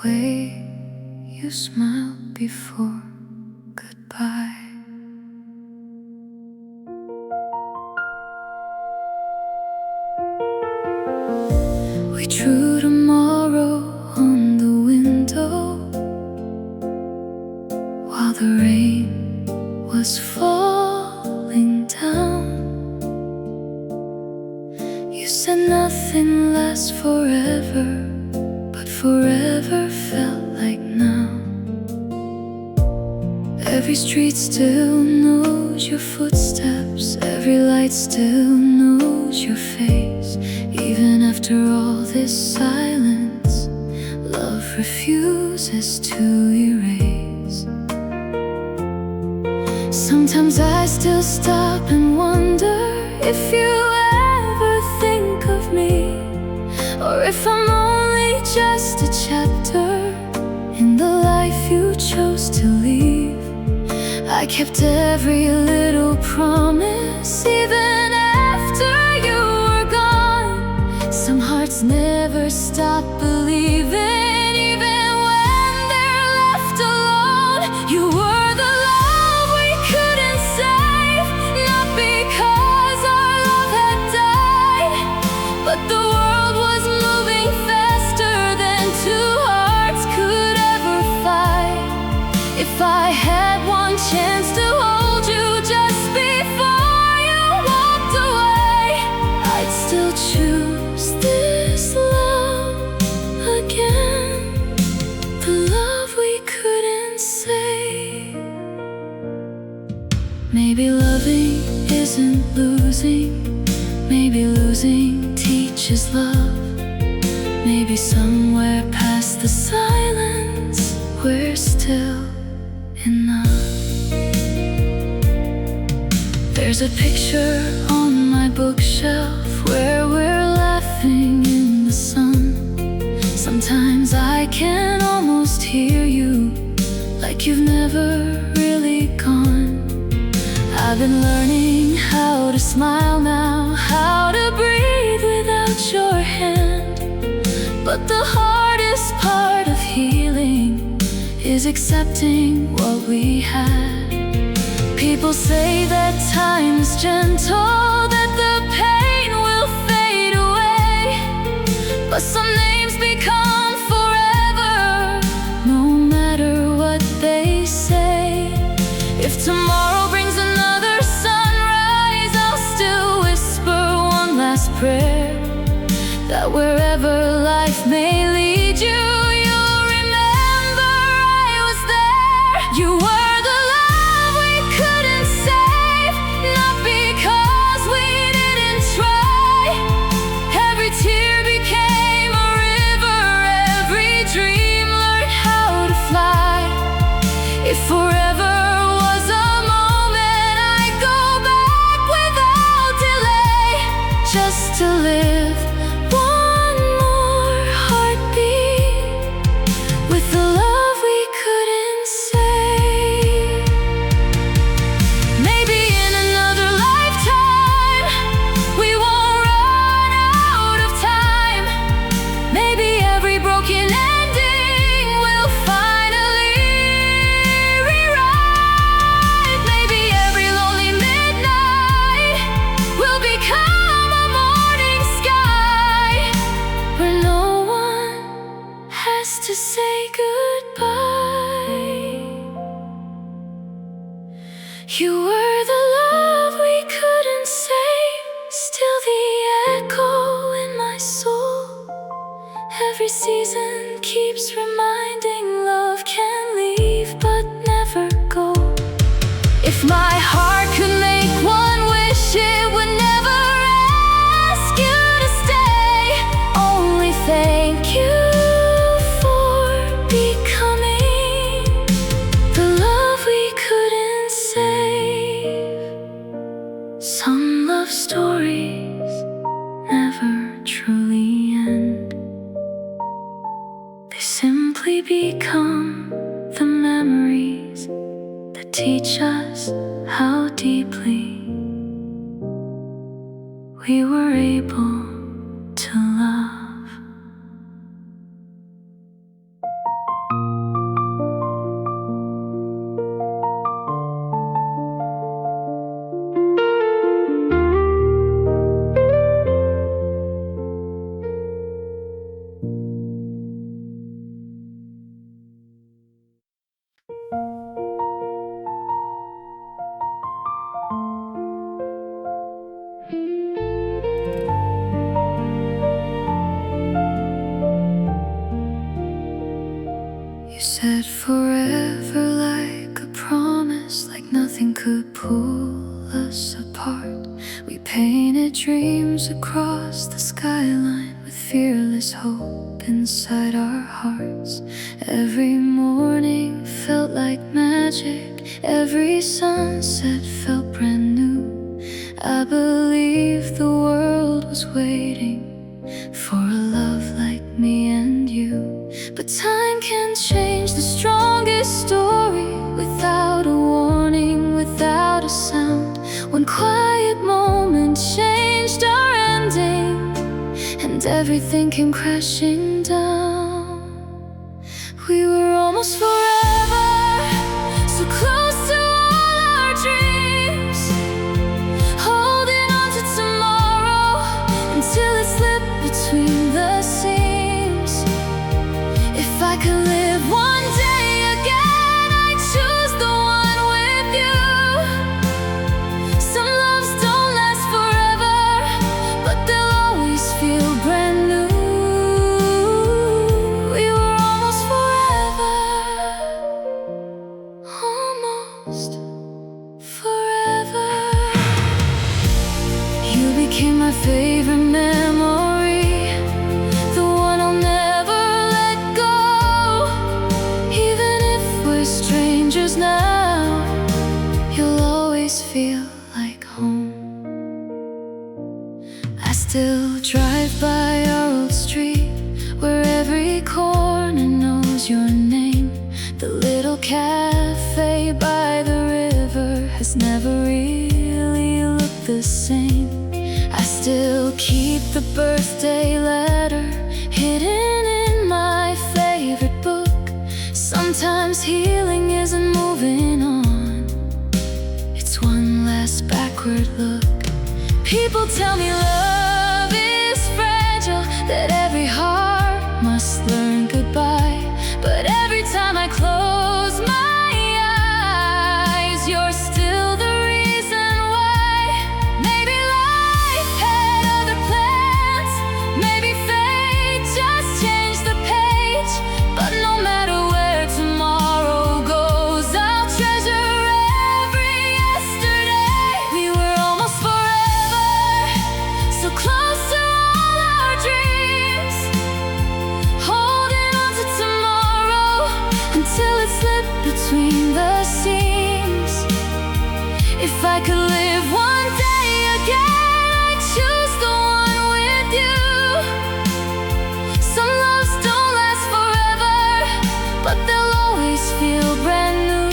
way you smiled before goodbye. We drew tomorrow on the window while the rain was falling down. You said nothing lasts forever, but forever felt like now. Every street still knows your footsteps, every light still knows your face. Even after all this silence, love refuses to erase. Sometimes I still stop and wonder if you ever think of me, or if I'm only just a chapter in the life you chose to leave. I kept every little promise, even after you were gone. Some hearts never stop believing, even when they're left alone. You were the love we couldn't save, not because our love had died, but the world was moving faster than two hearts could ever fight. If I had one chance to hold you just before you walked away, I'd still choose this love again, the love we couldn't save. Maybe loving isn't losing, maybe losing teaches love. Maybe somewhere past the silence, we're still enough. There's a picture on my bookshelf where we're laughing in the sun. Sometimes I can almost hear you, like you've never really gone. I've been learning how to smile now, how to breathe without your hand. But the hardest part of healing is accepting what we had. People say that time's gentle, that the pain will fade away, but some names become forever, no matter what they say. If tomorrow brings another sunrise, I'll still whisper one last prayer, that wherever life may lead you, you'll remember I was there. You were the love we couldn't save, not because we didn't try. Every tear became a river, every dream learned how to fly. If forever was a moment, I'd go back without delay, just to live one more heartbeat with the love we couldn't save. Maybe in another lifetime we won't run out of time. Maybe every broken ending will finally rewrite. Maybe every lonely midnight will become a morning sky, where no one has to say goodbye. You were the love we couldn't save, still the echo in my soul. Every season keeps reminding love can leave but never go. If my heart could make one wish, it would never ask you to stay. Only thank you for becoming the love we couldn't save. Some love stories never truly end. They simply become the memories that teach us how deeply we were able to love. You said forever like a promise, like nothing could pull us apart. We painted dreams across the skyline with fearless hope inside our hearts. Every morning felt like magic, every sunset felt brand new. I believed the world was waiting for a love like me and you. But time can change the strongest story, without a warning, without a sound. One quiet moment changed our ending, and everything came crashing down. We were almost forever, so close to all our dreams, holding on to tomorrow until it slipped between the seams. If I could live one day again, I'd choose the one with you. Some loves don't last forever, but they'll always feel brand new. We were almost forever, almost forever. You became my favorite memory, the one I'll never let go. Even if we're strangers now, you'll always feel like home. I still drive by our old street, where every corner knows your name. The little cafe by the river has never really looked the same. I still keep the birthday letter hidden in my favorite book. Sometimes healing isn't moving on, it's one last backward look. People tell me love is fragile, that every heart must learn goodbye. But every time I close my eyes, you're still the reason why. Maybe life had other plans, maybe fate just changed the page. But no matter where tomorrow goes, I'll treasure every yesterday. We were almost forever, so close to all our dreams, holding on to tomorrow until it slipped between the seams. If I could live one day again, I'd choose the one with you. Some loves don't last forever, but they'll always feel brand new.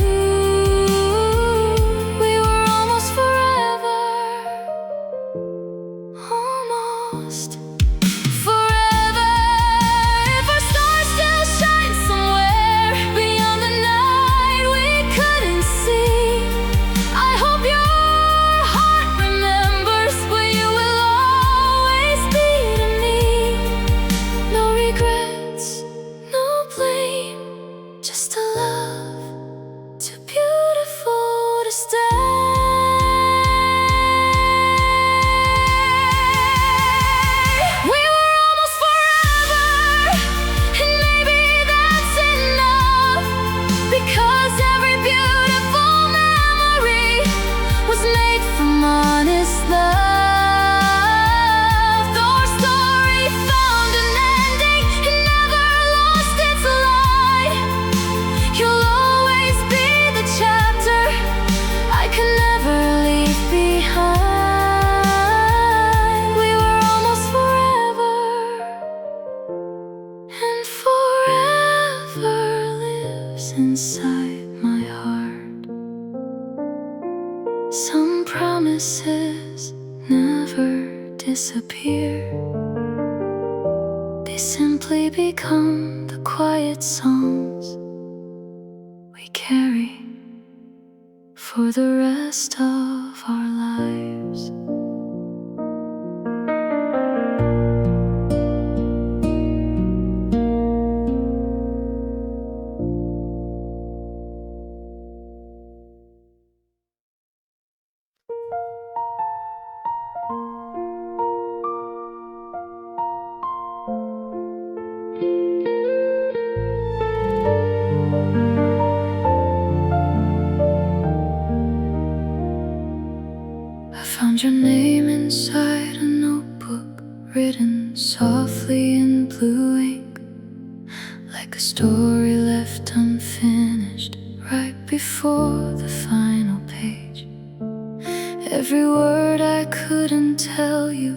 We were almost forever, almost forever. If our stars still shine somewhere beyond the night we couldn't see, I hope your heart remembers what you will always be to me. No regrets, no blame, just a love too beautiful to stay. We were almost forever, and maybe that's enough, because every beautiful memory was made from honest love. Though our story found an ending, it never lost its light. You'll always be the chapter I could never leave behind. We were almost forever, and forever lives inside my heart. Some promises never disappear, they simply become the quiet songs we carry for the rest of our lives. blue ink, like a story left unfinished right before the final page. Every word I couldn't tell you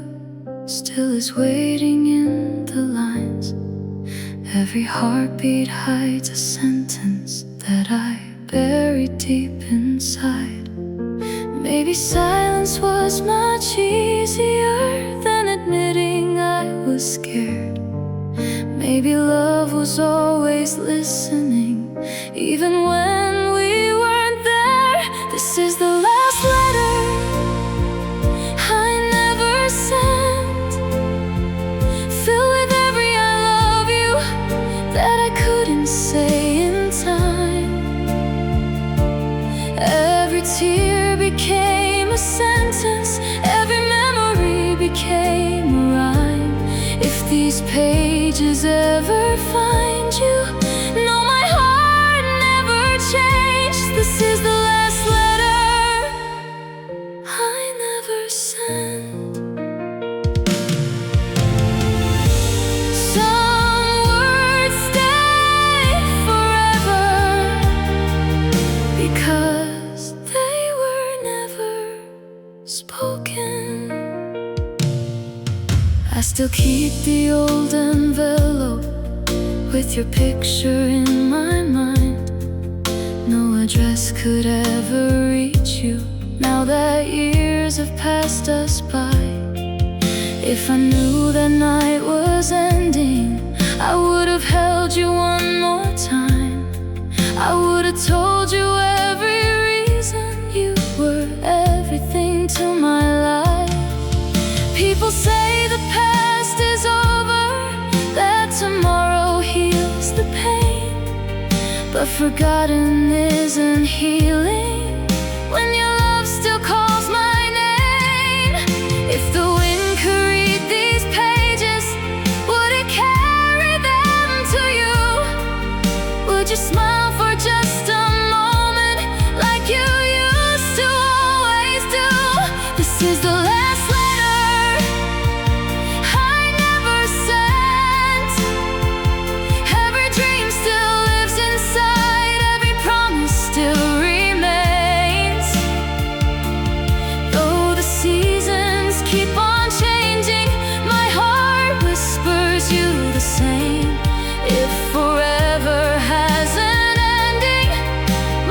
still is waiting in the lines. Every heartbeat hides a sentence that I buried deep inside. Maybe silence was much easier than admitting I was scared. Maybe love was always listening, even when we weren't there. This is the last letter I never sent, filled with every I love you that I couldn't say in time. Every tear became a sentence, every memory became a rhyme. If these pages ever find you, no, my heart never changed. This is the last letter I never sent. Some words stay forever because they were never spoken. I still keep the old envelope with your picture in my mind. No address could ever reach you now that years have passed us by. If I knew that night was ending, I would have held you one more time. I would have told you every reason you were everything to my life. People say the past is over, that tomorrow heals the pain, but forgotten isn't healing when your love still calls my name. If the wind could read these pages, would it carry them to you? Would you smile for just a moment like you used to always do? This is the last letter I never sent. Every dream still lives inside, every promise still remains. Though the seasons keep on changing, my heart whispers you the same. If forever has an ending,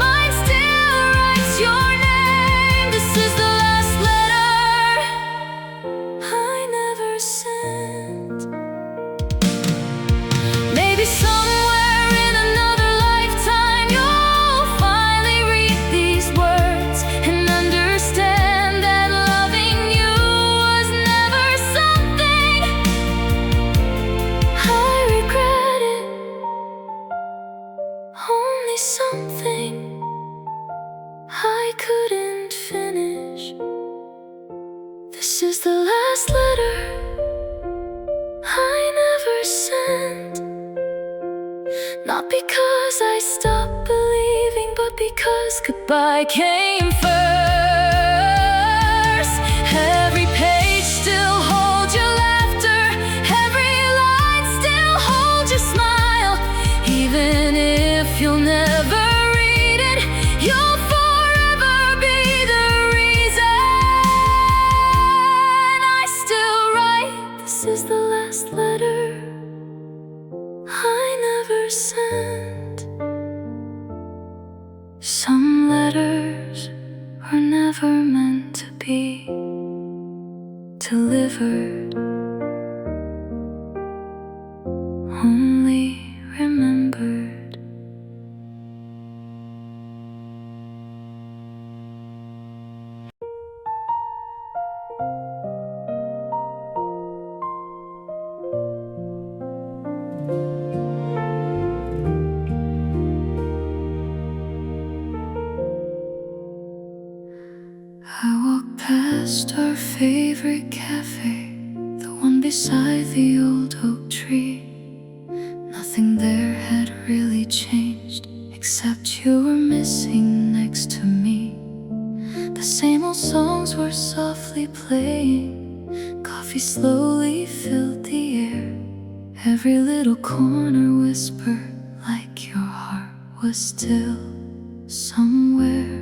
mine still writes your name. This is the last letter I never sent. Maybe somewhere in another lifetime you'll finally read these words and understand that loving you was never something I regretted, only something I couldn't finish. This is the last letter I never sent. Not because I stopped believing, but because goodbye came first. Every page still holds your laughter, every line still holds your smile. Even if you'll never read it, you'll forever be the reason I still write. This is the last letter I never sent. Some letters were never meant to be delivered, only remembered. I walk past our favorite cafe, the one beside the old oak tree. Nothing there had really changed, except you were missing next to me. The same old songs were softly playing, coffee slowly filled the air. every little corner whisper like your heart was still somewhere.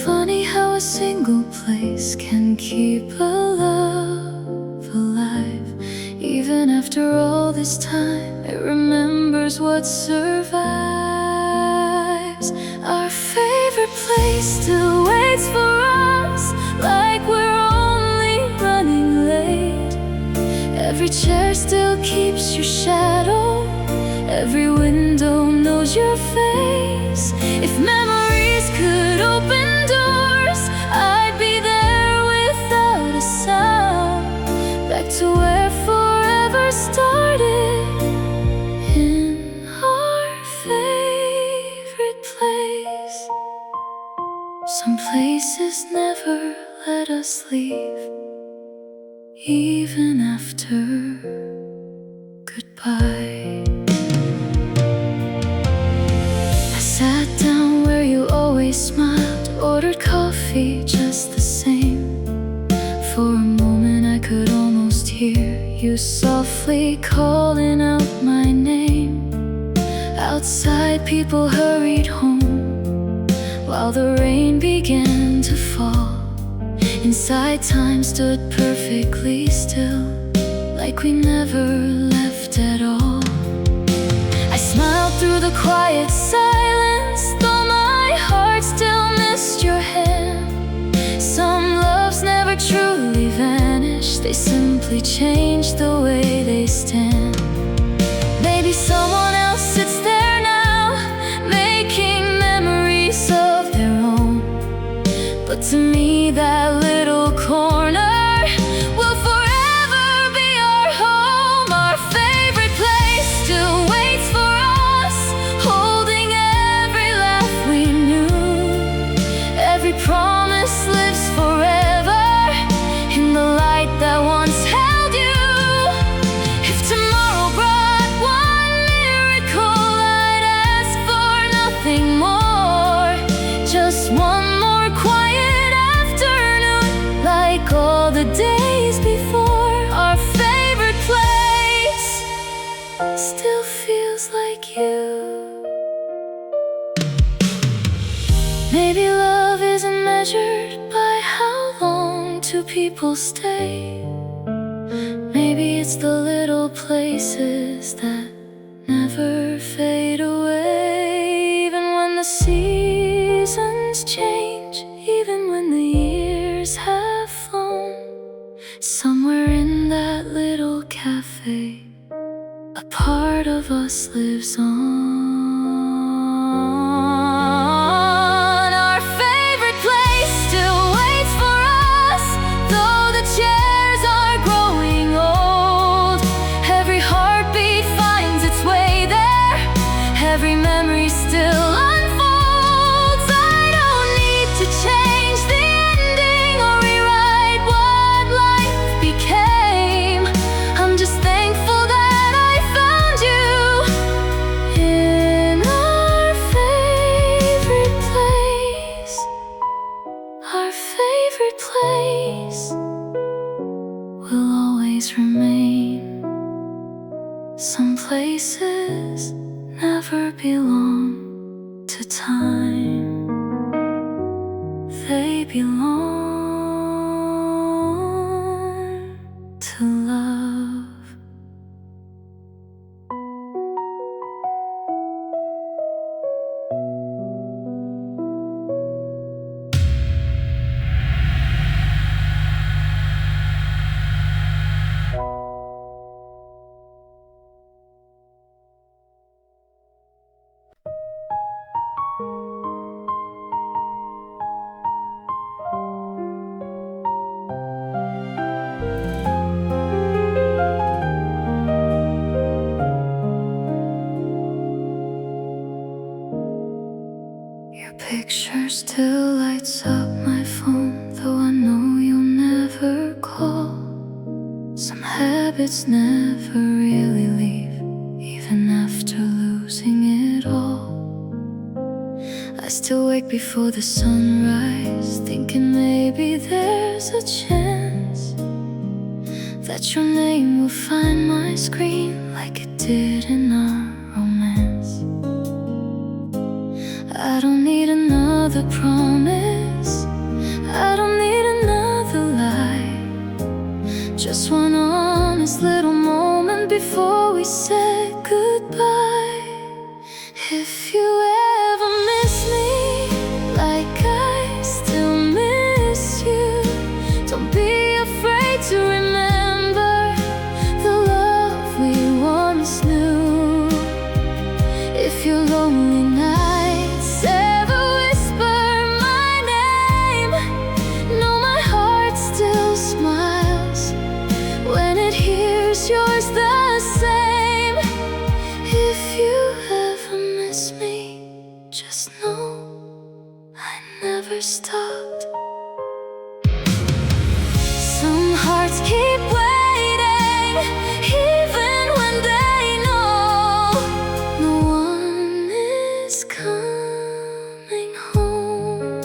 Funny how a single place can keep a love alive. Even after all this time, it remembers what survives. Our favorite place still waits for us, like we're only running late. Every chair still keeps your shadow, every window knows your face. If memories could open doors, I'd be there without a sound, back to where forever started, in our favorite place. Some places never let us leave, even after goodbye. I sat down where you always smiled, ordered coffee just the same. For a moment I could almost hear you softly calling out my name. Outside people hurried home, while the rain began to fall. Inside time stood perfectly still, like we never left at all. I smiled through the quiet silence, though my heart still missed your hand. Some loves never truly vanish, they simply change the way they stand. Maybe someone else sits there now, making memories of their own, but to me that little corner will forever be our home. Our favorite place still waits for us, holding every laugh we knew. Every promise lives forever in the light that once held you. If tomorrow brought one miracle, I'd ask for nothing more, just one more quiet afternoon, like all the days before. Our favorite place still feels like you. Maybe love isn't measured by how long two people stay. Maybe it's the little places that never fade away. Even when the seasons change, even when the years have flown, somewhere in that little cafe, a part of us lives on. Our favorite place still waits for us, though the chairs are growing old. Every heartbeat finds its way there, every memory still unfolds. I don't need to change the ending or rewrite what life became. I'm just thankful that I found you in our favorite place. Our favorite place will always remain. Some places never belong to time, they belong to love. Your picture still lights up my phone, though I know you'll never call. Some habits never really leave, even after losing it all. I still wake before the sunrise, thinking maybe there's a chance that your name will find my screen like it did in our romance. I don't need another promise, I don't need another lie. Just one honest little moment before we said goodbye. If you ever miss me like I still miss you, don't be afraid to remember the love we once knew. If you're lonely nights ever whisper my name, know my heart still smiles when it hears yours the same. If you ever miss me, just know I never stopped. Some hearts keep waiting, even when they know no one is coming home.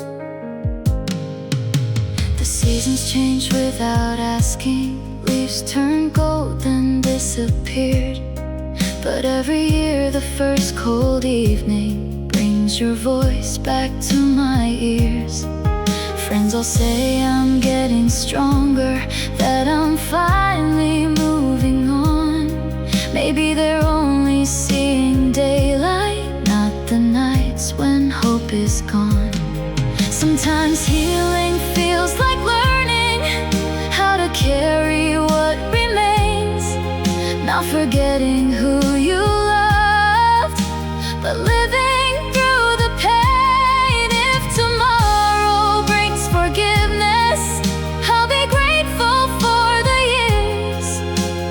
The seasons change without asking, leaves turn gold and disappeared. But every year the first cold evening brings your voice back to my ears. Friends all say I'm getting stronger, that I'm finally moving on. Maybe they're only seeing daylight, not the nights when hope is gone. Sometimes healing feels like learning how to carry what remains, not forgetting who you loved, but living through the pain. If tomorrow brings forgiveness, I'll be grateful for the years.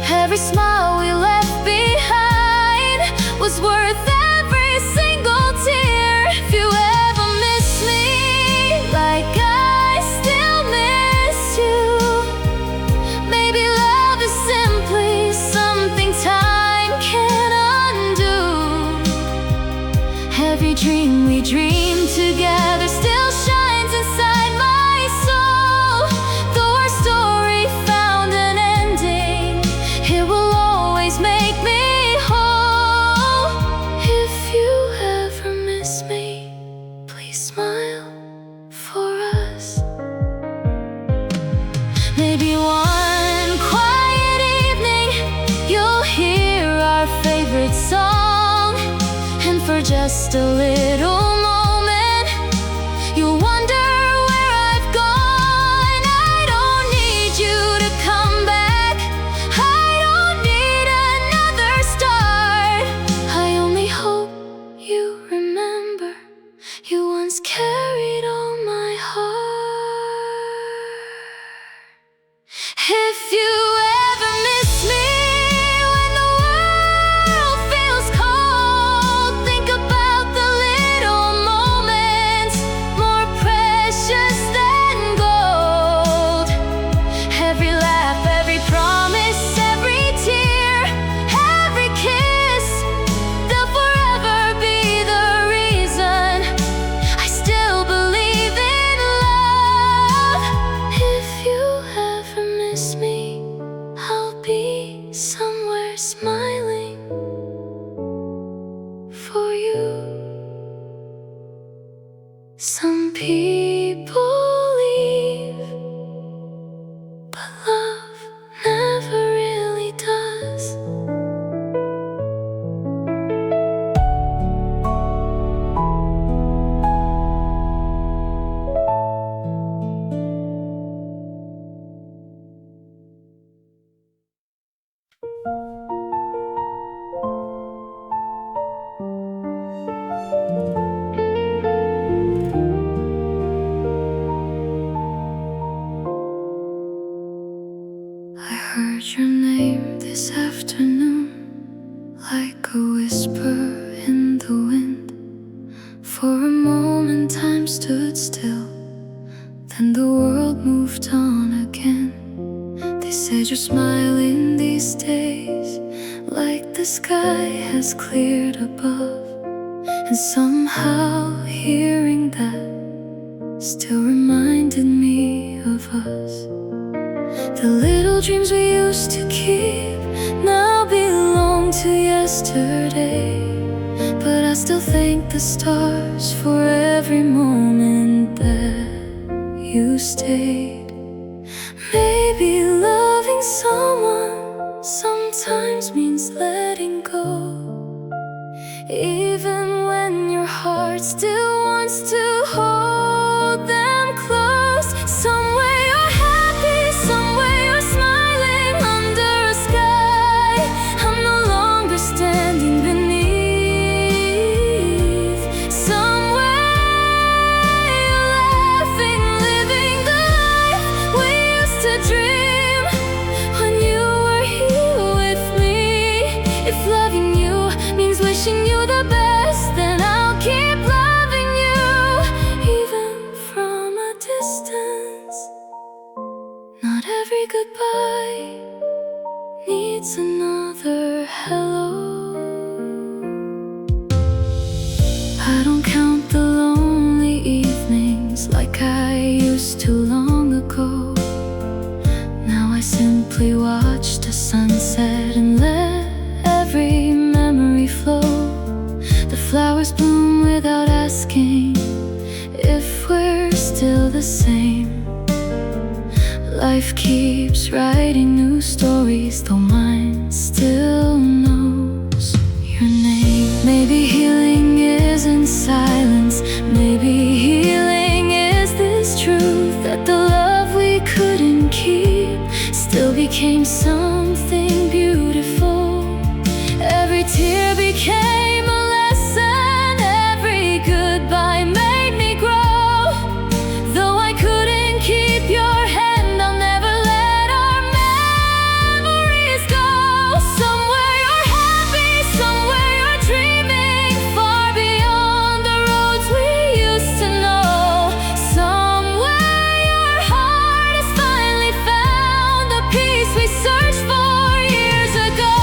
Every smile we left behind was worth every single tear. If you ever miss me like I still miss you, maybe love is simply something time can't undo. Every dream we dreamed together still shines inside my soul. Though our story found an ending, it will always make me whole. If you ever miss me, please smile for us. Maybe one quiet evening you'll hear our favorite song, and for just a little moment you'll wonder where I've gone. I don't need you to come back, I don't need another start. I only hope you remember you once carried all my heart. If you ever miss me when the world feels cold, think about the little moments more precious than gold. Every laugh, every promise, every tear, every kiss, they'll forever be the reason I still believe in love. If you ever miss me, I'll be somewhere smiling for you. Some people leave, but love never really does. I heard your name this afternoon, like a whisper in the wind. For a moment time stood still, then the world moved on again. They said you're smiling these days, like the sky has cleared above. And somehow hearing that still reminded me of us. The little dreams we used to keep now belong to yesterday. But I still thank the stars for every moment that you stayed. Maybe loving someone sometimes means letting go, even when your heart still wants to hold them close. Somewhere you're happy, somewhere you're smiling under a sky I'm no longer standing beneath. Somewhere you're laughing, living the life we used to dream when you were here with me. If loving you means wishing you the best, then I'll keep loving you, even from a distance. Not every goodbye needs another hello. I don't count the lonely evenings like I used to long ago. Now I simply watch the sunset and let every memory flow. The flowers bloom without asking if we're still the same. Life keeps writing new stories, though mine still knows your name. Maybe healing is in silence. Maybe healing is this truth, that the love we couldn't keep still became something beautiful. Every tear became a lesson, every goodbye made me grow. Though I couldn't keep your hand, I'll never let our memories go. Somewhere you're happy, somewhere you're dreaming, far beyond the roads we used to know. Somewhere your heart has finally found the peace we searched for years ago.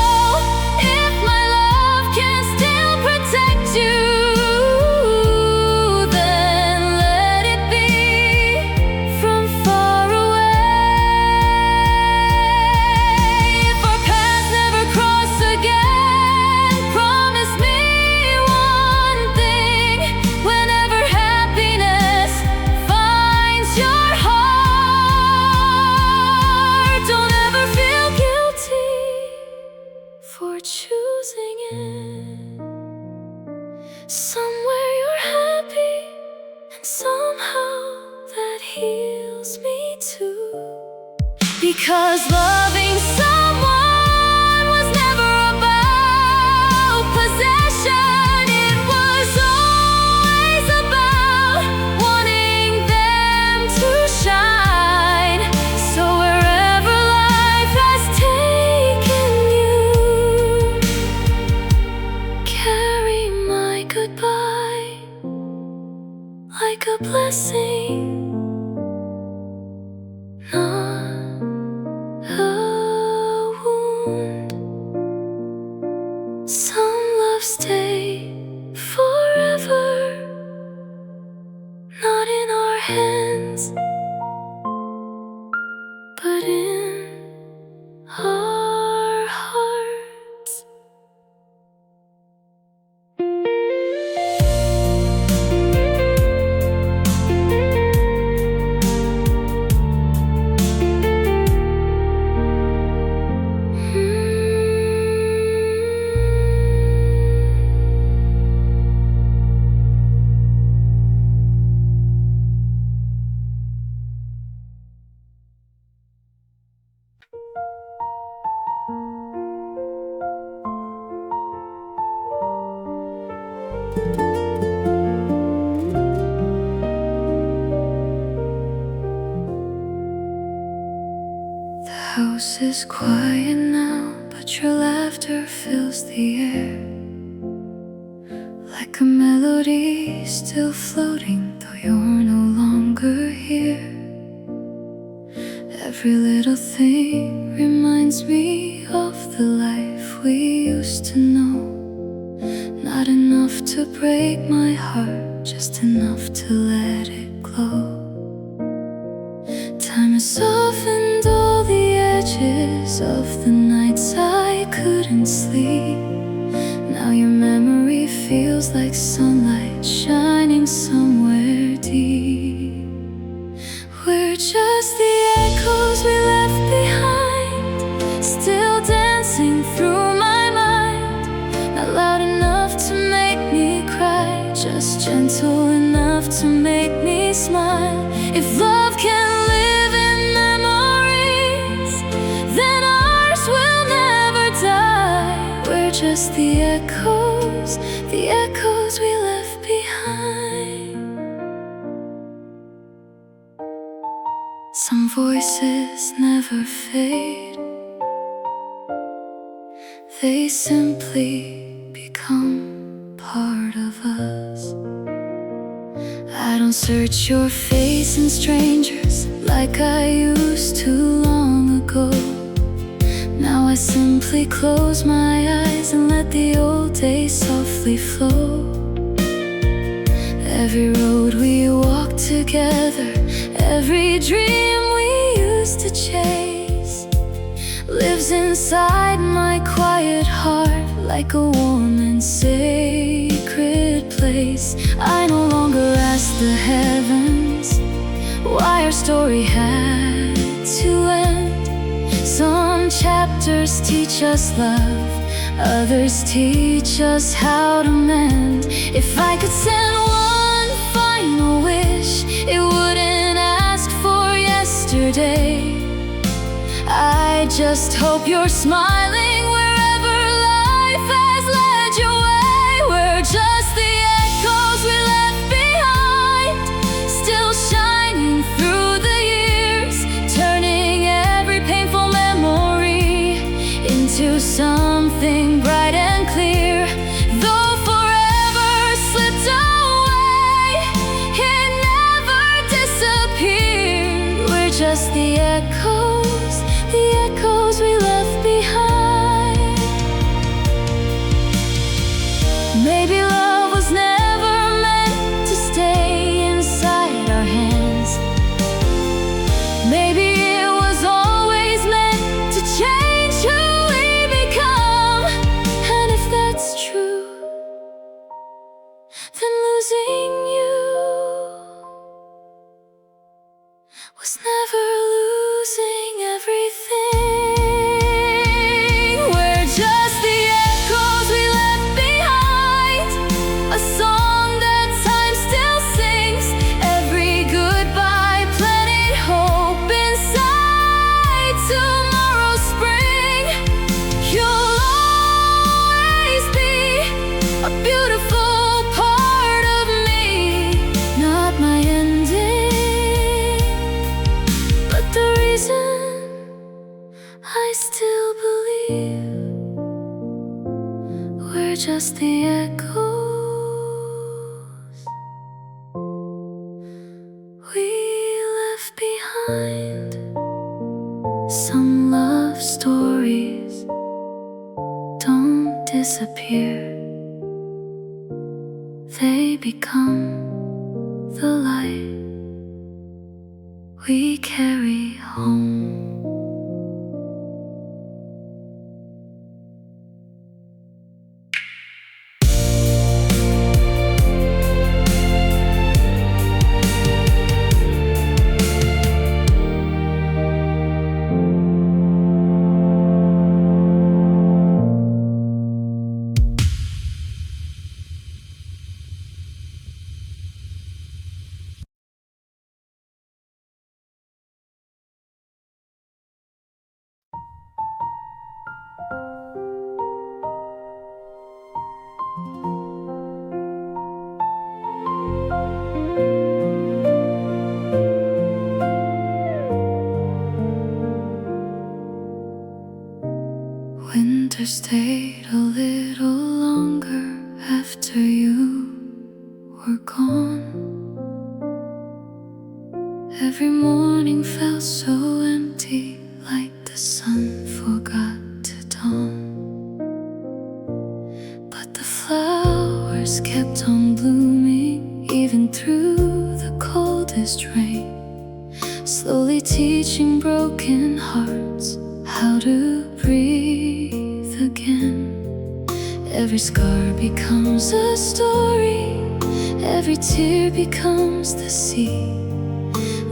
If my love can still protect you, then let it be from far away. If our paths never cross again, promise me one thing: whenever happiness finds your heart, don't ever feel guilty for choosing it. Somewhere you're happy, and somehow that heals me too. Because loving someone was never about possession. It was always about wanting them to shine. So wherever life has taken you, carry my goodbye like a blessing, not a wound. Some love stay forever, not in our hands, but in our hearts. The house is quiet now, but your laughter fills the air, like a melody still floating, though you're no longer here. Every little thing reminds me of the life we used to know. Not enough to break my heart, just enough to let it glow. Time has softened all the feels like sunlight shining somewhere deep. We're just the echoes we left behind, still dancing through my mind. Not loud enough to make me cry, just gentle enough to make me smile. If love can live in memories, then ours will never die. We're just the echoes we left behind. Some voices never fade, they simply become part of us. I don't search your face in strangers like I used to long ago. Now I simply close my eyes and let the old days softly flow. Every road we walked together, every dream we used to chase, lives inside my quiet heart like a warm and sacred place. I no longer ask the heavens why our story had to end. Some chapters teach us love, others teach us how to mend. If I could send one final wish, it wouldn't ask for yesterday. I just hope you're smiling wherever life has led your way. We're just the echoes we left behind, still shining through the years, turning every painful memory into something bright and clear. Though forever slipped away, it never disappeared. We're just the echoes we left behind. Maybe love was never meant to stay inside our hands. Maybe it was always meant to change who we become. And if that's true, then losing you was never losing everything. We're just the echoes we left behind, a song that time still sings. Every goodbye planted hope inside tomorrow's spring. You'll always be a beautiful part of me, not my ending, but the reason I still believe. We're just the echoes we left behind. Some love stories don't disappear, they become the light we carry home. Winter stayed a little longer after you were gone. Every morning felt so empty, like the sun forgot to dawn. But the flowers kept on blooming, even through the coldest rain, slowly teaching broken hearts how to breathe again. Every scar becomes a story, every tear becomes the sea,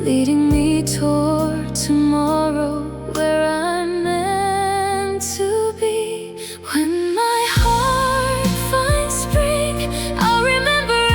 leading me toward tomorrow, where I'm meant to be. When my heart finds spring, I'll remember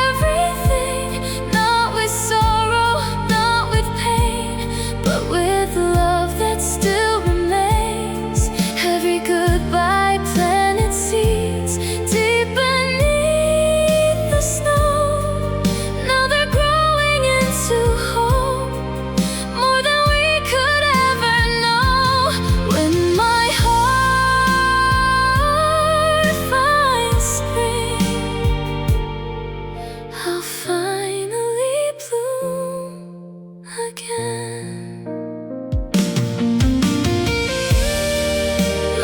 everything, not with sorrow, not with pain, but with love that still remains. Every goodbye planted seeds deep beneath the snow. Now they're growing into hope, more than we could ever know. When my heart finds spring, I'll finally bloom again.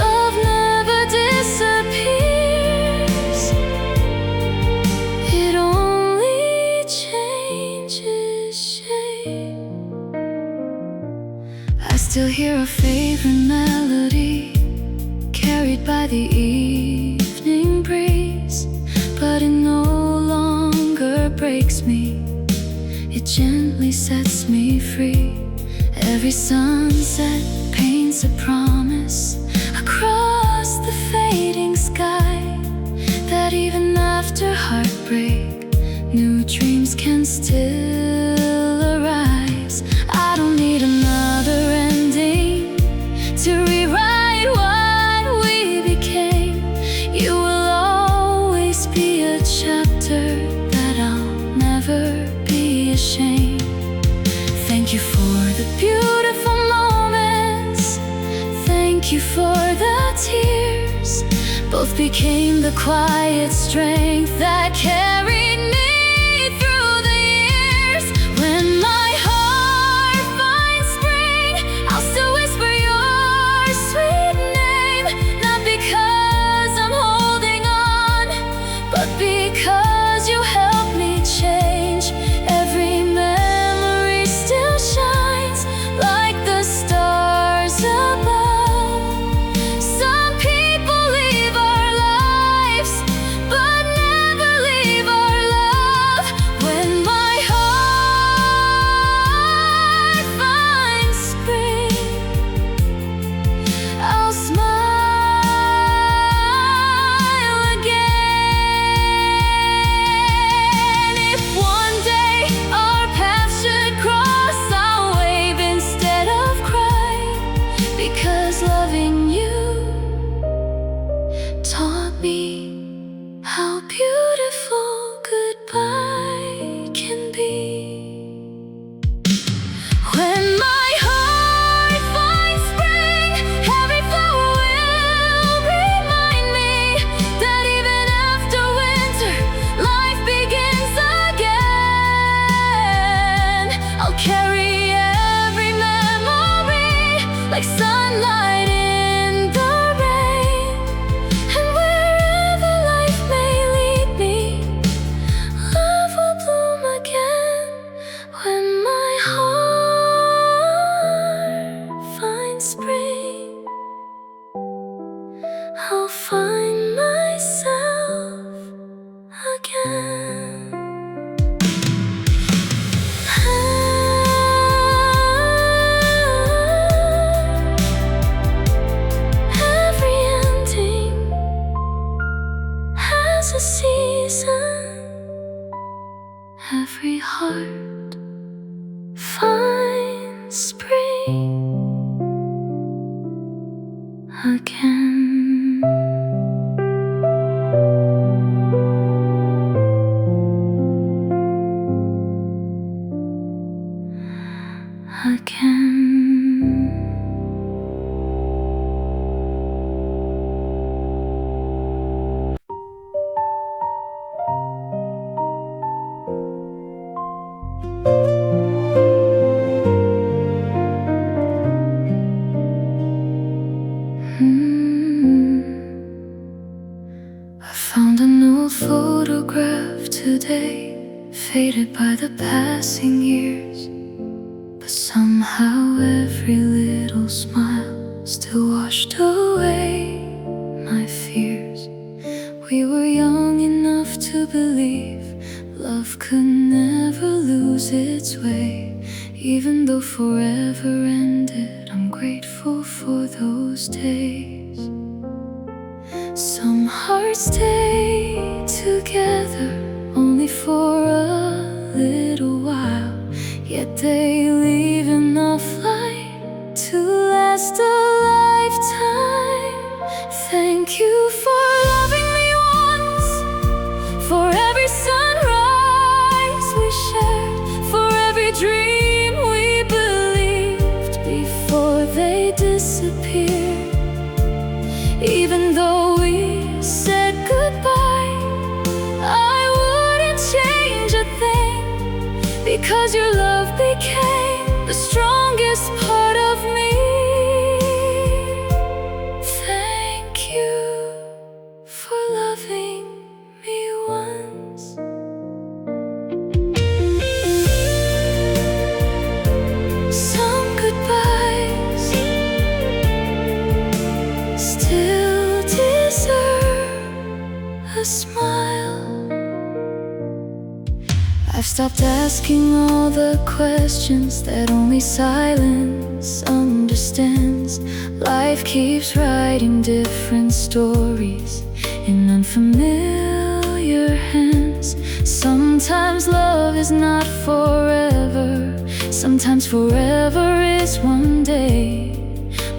Love never disappears, it only changes shape. I still hear a favorite melody, carried by the evening breeze, but it no longer breaks me, it gently sets me free. Every sunset paints a promise across the fading sky, that even after heartbreak, new dreams can still arise. I don't need another ending to rewrite what we became. You will always be a chapter that I'll never be ashamed. Thank you for the beautiful moments, thank you for the tears. Both became the quiet strength that carried me through the years. When my heart finds spring, I'll still whisper your sweet name, not because I'm holding on, but because you helped me change. Every memory still shines like the stars above. Some people leave our lives, but never leave our love. When my heart finds spring, I'll smile again. If one day our paths should cross, I'll wave instead of cry, because loving you taught me how beautiful goodbye can be. When my heart finds spring, every flower will remind me that even after winter, life begins again. I'll carry every memory like sunlight in the rain, and wherever life may lead me, love will bloom again. When my heart finds spring, I'll find myself again. Every ending has a season, every heart finds spring again. Again. I found an old photograph today, faded by the passing years, but somehow every little smile still washed away my fears. We were young enough to believe love could never lose its way. Even though forever ended, I'm grateful for those days. Some hearts stay together only for a little while, yet they leave enough light to last a lifetime. Thank you for loving me once, for every sunrise we shared, for every dream we believed before they disappeared. Even though we said goodbye, I wouldn't change a thing, because your love became the strongest part of me. Thank you for loving me once. Some goodbyes still deserve a smile. I've stopped asking all the questions that only silence understands. Life keeps writing different stories in unfamiliar hands. Sometimes love is not forever, sometimes forever is one day.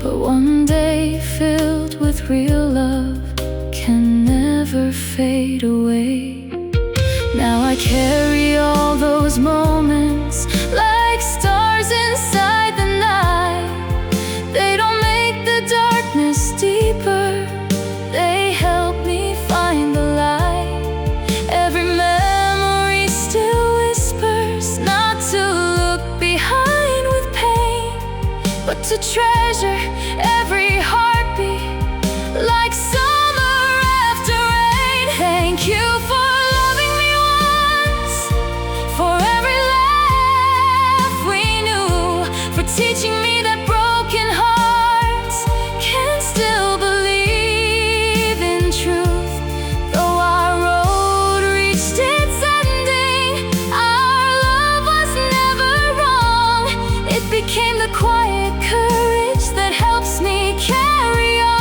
But one day filled with real love can never fade away. Now I carry all those moments like stars inside the night. They don't make the darkness deeper, they help me find the light. Every memory still whispers not to look behind with pain, but to treasure every heartbeat like summer after rain. Thank you for teaching me that broken hearts can still believe in truth. Though our road reached its ending, our love was never wrong. It became the quiet courage that helps me carry on.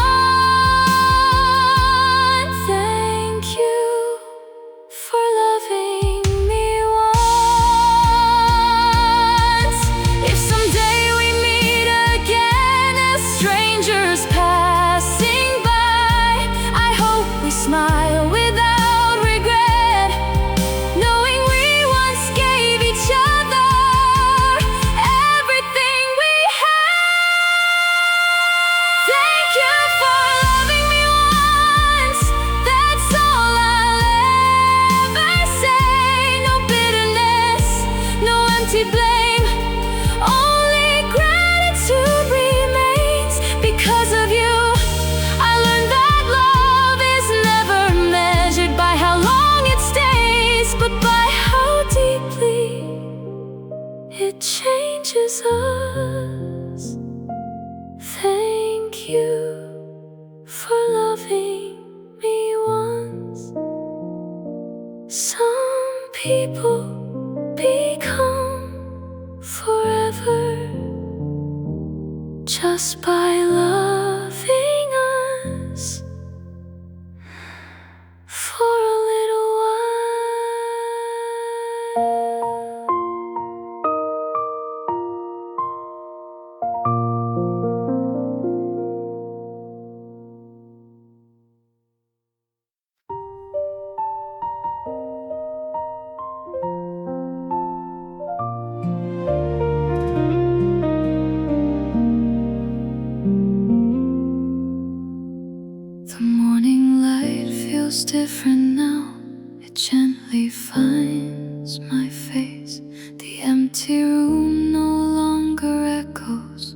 Thank you for loving me once. If someday strangers passing by, I hope we smile without regret, knowing we once gave each other everything we had. Thank you for loving me once, that's all I'll ever say. No bitterness, no empty blame, only gratitude remains. Because of you, I learned that love is never measured by how long it stays, but by how deeply it changes us. Thank you for loving me once. Some people become forever just by loving us for a little while. The morning light feels different now. It gently finds my face. The empty room no longer echoes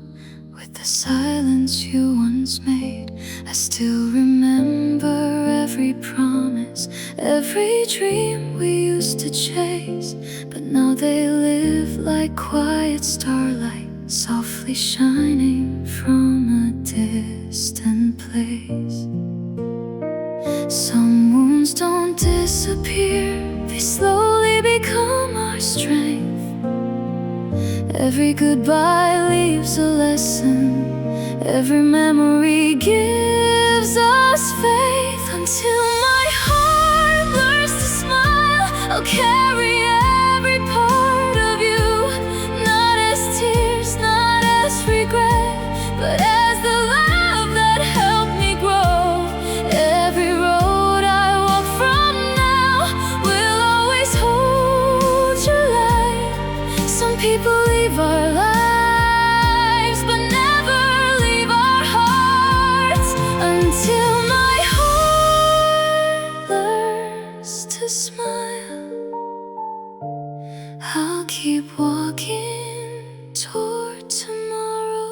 with the silence you once made. I still remember every promise, every dream we used to chase. But now they live like quiet starlight, softly shining from a distant place. Someone wounds don't disappear, they slowly become our strength. Every goodbye leaves a lesson, every memory gives us faith. Until my heart learns to smile, I'll carry every part of you, not as tears, not as regret, but as the love that helped me grow. Every road I walk from now will always hold your light. Some people leave our lives, but never leave our hearts. Until my heart learns to smile, I'll keep walking toward tomorrow.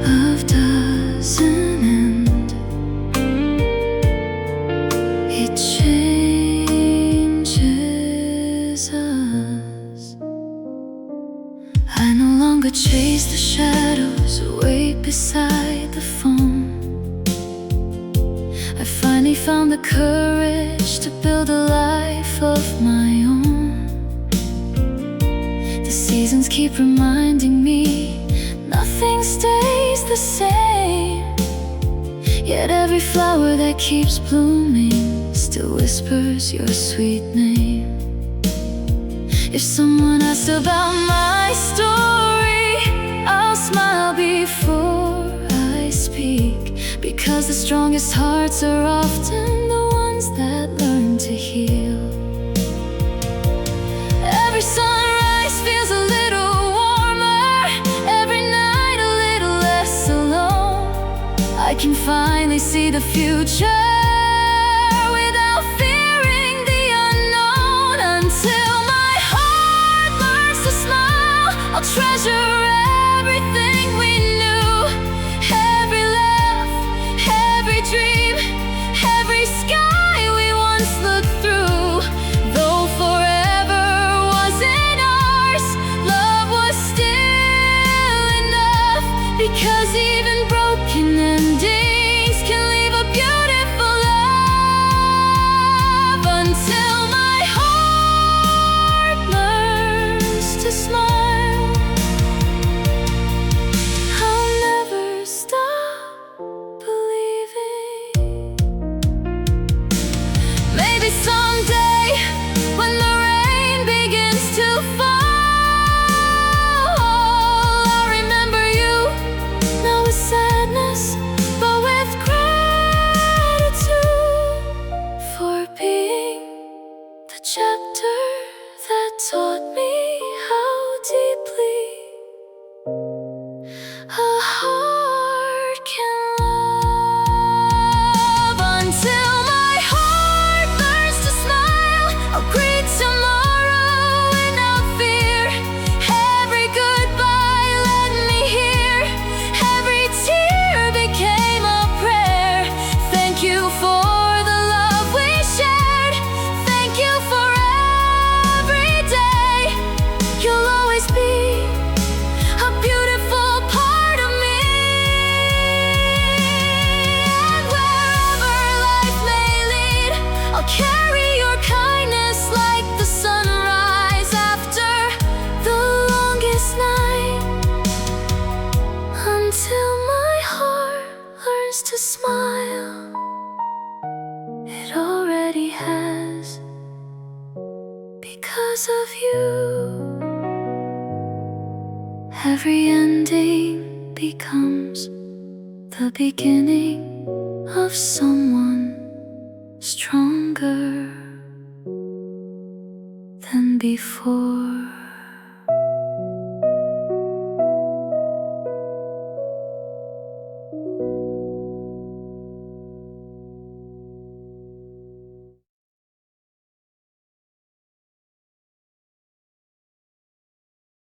Love doesn't end, it changes us. I no longer chase the shadows, wait beside the phone. I finally found the courage to build a life of my own. The seasons keep reminding me nothing stays the same, yet every flower that keeps blooming still whispers your sweet name. If someone asks about my story, I'll smile before I speak, because the strongest hearts are often the ones that learn to heal. Every sunrise feels a little warmer, every night a little less alone. I can finally see the future without fearing the unknown. Until my heart learns to smile, I'll treasure everything we knew. Every laugh, every dream, every sky we once looked through. Though forever wasn't ours, love was still enough, because even broken endings can leave a beautiful love. Until my heart learns to smile, I'll never stop believing. Maybe someday, when the rain begins to fall, I'll remember you, not with sadness, but with gratitude, for being the chapter that taught me how deeply a heart can love. Until my heart learns to smile, I'll greet tomorrow without fear. Every goodbye let me hear, every tear became a prayer. Thank you for the love we shared, thank you for every day. You'll always be a beautiful part of me. And wherever life may lead, I'll carry your kindness like the sunrise after the longest night. Until my heart learns to smile, it already has, because of you. Every ending becomes the beginning of someone stronger than before.